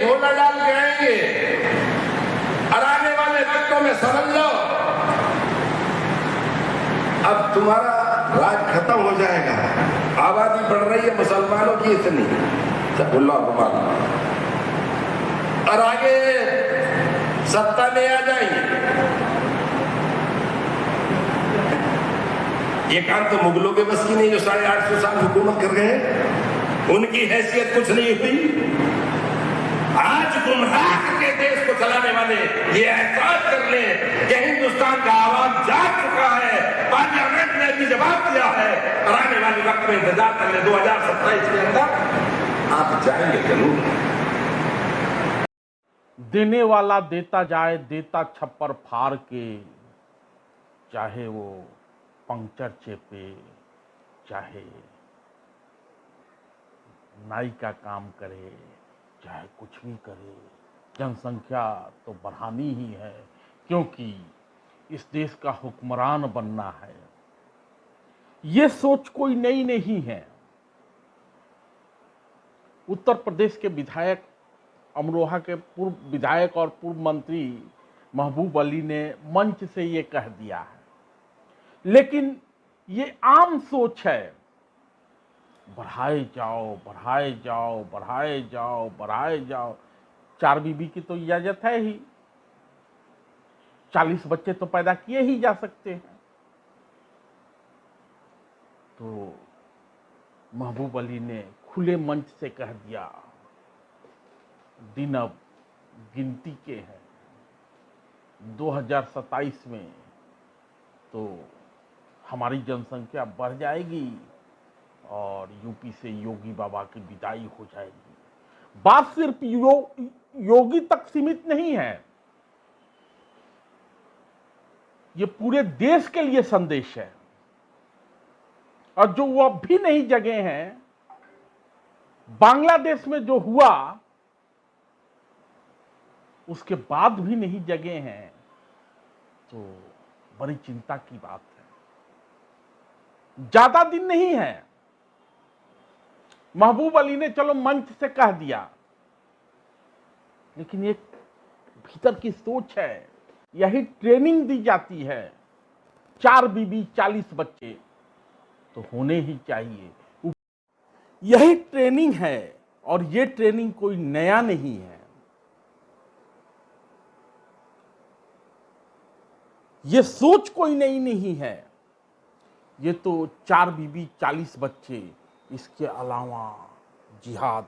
घोला डाल के आएंगे और आने वाले वक्तों में समझ लो अब तुम्हारा राज खत्म हो जाएगा। आबादी बढ़ रही है मुसलमानों की इतनी, और आगे सत्ता में आ जाएंगे। ये काम तो मुगलों के बस की नहीं जो 850 साल हुकूमत कर गए, उनकी हैसियत कुछ नहीं हुई। आज गुमराह करके देश को चलाने वाले ये एहसास कर ले कि हिंदुस्तान का आवाज जाग चुका है, पार्लियामेंट ने भी जवाब दिया है और आने वाले वक्त में इंतजार कर ले 2027 के अंदर आप जाएंगे जरूर। देने वाला देता जाए, देता छप्पर फाड़ के, चाहे वो पंक्चर चेपे, चाहे नाई का काम करे, चाहे कुछ भी करे, जनसंख्या तो बढ़ानी ही है, क्योंकि इस देश का हुक्मरान बनना है। ये सोच कोई नई नहीं है। उत्तर प्रदेश के विधायक, अमरोहा के पूर्व विधायक और पूर्व मंत्री महबूब अली ने मंच से ये कह दिया है, लेकिन ये आम सोच है, बढ़ाए जाओ, बढ़ाए जाओ, बढ़ाए जाओ, बढ़ाए जाओ। 4 बीबी की तो इजाजत है ही, 40 बच्चे तो पैदा किए ही जा सकते हैं। तो महबूब अली ने खुले मंच से कह दिया, दिन अब गिनती के हैं, 2027 में तो हमारी जनसंख्या बढ़ जाएगी और यूपी से योगी बाबा की विदाई हो जाएगी। बात सिर्फ योगी तक सीमित नहीं है, ये पूरे देश के लिए संदेश है। और जो वो अब भी नहीं जगे हैं, बांग्लादेश में जो हुआ उसके बाद भी नहीं जगे हैं, तो बड़ी चिंता की बात है। ज्यादा दिन नहीं है, महबूब अली ने चलो मंच से कह दिया, लेकिन एक भीतर की सोच है, यही ट्रेनिंग दी जाती है। 4 बीबी 40 बच्चे तो होने ही चाहिए, यही ट्रेनिंग है। और ये ट्रेनिंग कोई नया नहीं है, ये सोच कोई नई नहीं है। ये तो 4 बीबी 40 बच्चे, इसके अलावा जिहाद,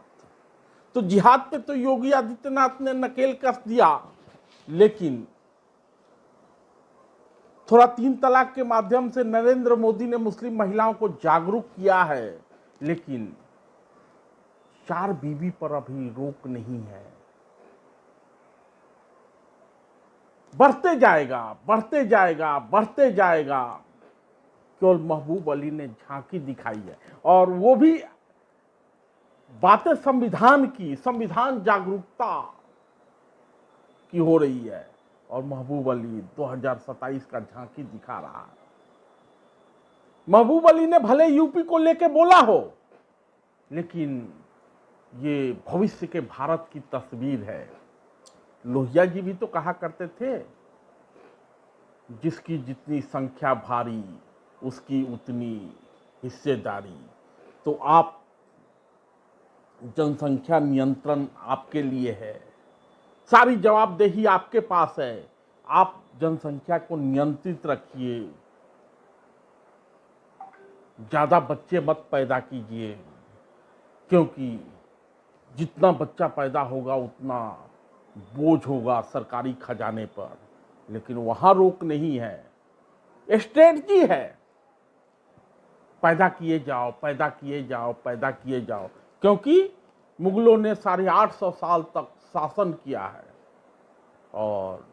तो जिहाद पे तो योगी आदित्यनाथ ने नकेल कस दिया, लेकिन थोड़ा 3 तलाक के माध्यम से नरेंद्र मोदी ने मुस्लिम महिलाओं को जागरूक किया है, लेकिन 4 बीबी पर अभी रोक नहीं है। बढ़ते जाएगा, बढ़ते जाएगा, बढ़ते जाएगा। केवल महबूब अली ने झांकी दिखाई है, और वो भी बातें संविधान की, संविधान जागरूकता की हो रही है, और महबूब अली 2027 का झांकी दिखा रहा है। महबूब अली ने भले यूपी को लेके बोला हो, लेकिन ये भविष्य के भारत की तस्वीर है। लोहिया जी भी तो कहा करते थे, जिसकी जितनी संख्या भारी उसकी उतनी हिस्सेदारी। तो आप, जनसंख्या नियंत्रण आपके लिए है, सारी जवाबदेही आपके पास है। आप जनसंख्या को नियंत्रित रखिए, ज्यादा बच्चे मत पैदा कीजिए, क्योंकि जितना बच्चा पैदा होगा उतना बोझ होगा सरकारी खजाने पर। लेकिन वहां रोक नहीं है, स्ट्रेटजी है, पैदा किए जाओ, पैदा किए जाओ, पैदा किए जाओ। क्योंकि मुगलों ने 850 साल तक शासन किया है, और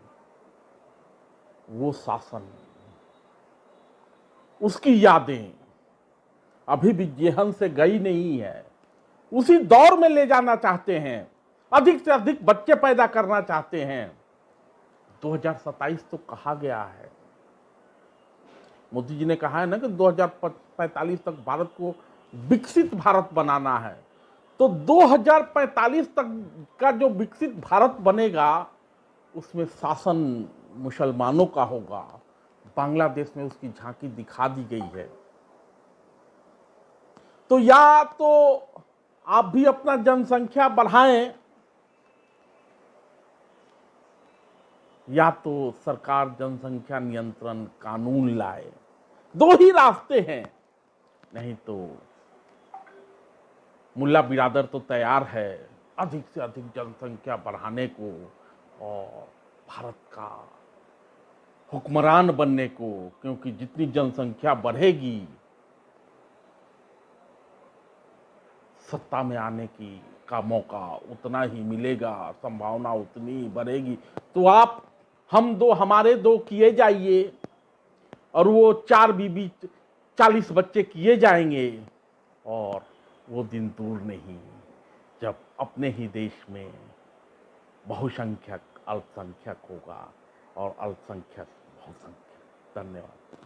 वो शासन, उसकी यादें अभी भी जेहन से गई नहीं है। उसी दौर में ले जाना चाहते हैं, अधिक से अधिक बच्चे पैदा करना चाहते हैं। 2027 तो कहा गया है, मोदी जी ने कहा है ना कि 2045 तक भारत को विकसित भारत बनाना है। तो 2045 तक का जो विकसित भारत बनेगा उसमें शासन मुसलमानों का होगा। बांग्लादेश में उसकी झांकी दिखा दी गई है। तो या तो आप भी अपना जनसंख्या बढ़ाएं, या तो सरकार जनसंख्या नियंत्रण कानून लाए। दो ही रास्ते हैं। नहीं तो मुल्ला बिरादर तो तैयार है अधिक से अधिक जनसंख्या बढ़ाने को और भारत का हुक्मरान बनने को, क्योंकि जितनी जनसंख्या बढ़ेगी सत्ता में आने की का मौका उतना ही मिलेगा, संभावना उतनी ही बढ़ेगी। तो आप हम दो हमारे दो किए जाइए और वो 4 बीबी 40 बच्चे किए जाएंगे, और वो दिन दूर नहीं जब अपने ही देश में बहुसंख्यक अल्पसंख्यक होगा और अल्पसंख्यक बहुसंख्यक। धन्यवाद।